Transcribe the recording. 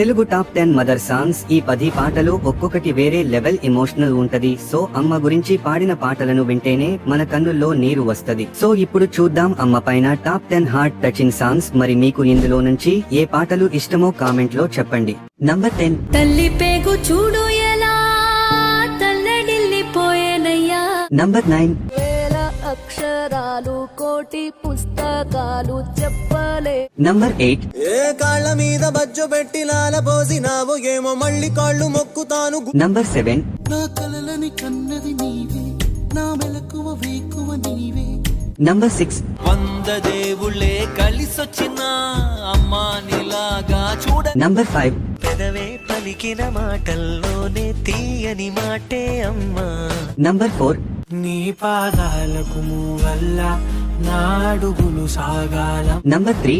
Telugu top 10 mother songs. ఈ 10 పాటలు ఒక్కొక్కటి వేరే లెవెల్ ఎమోషనల్ ఉంటది. సో అమ్మ గురించి పాడిన పాటలను వింటేనే మన కన్నుల్లో నీరు వస్తది. సో ఇప్పుడు చూద్దాం అమ్మ పైన టాప్ 10 హార్ట్ టచింగ్ సాంగ్స్. మరి మీకు ఇందులో నుంచి ఏ పాటలు ఇష్టమో కామెంట్ లో చెప్పండి. నంబర్ 10 తల్లి పేగు చూడు ఎలా తల్లడిల్లిపోయేనయ్యా. నంబర్ 9 వేల అక్షరాలు కోటి పుస్తకాలు చెప్పలే. నంబర్ 8 ఏ కాళ్ళ మీద బజ్జో పెట్టి లాల పోసినావు ఏమో మళ్ళీ కాళ్ళు మొక్కుతాను. నంబర్ 7 నా కలలని కన్నది నీవే నా మెలకువ వేకువ నీవే. నంబర్ 6 వంద దేవుళ్ళే కలిసొచ్చిన అమ్మా నీలాగా చూడ. నంబర్ 5 పెదవే పలికిన మాటల్లోనే తీయని మాటే అమ్మా. నంబర్ 4 నీ పాదాలకు మూవల్ల నా అడుగులు సాగాల. నంబర్ 3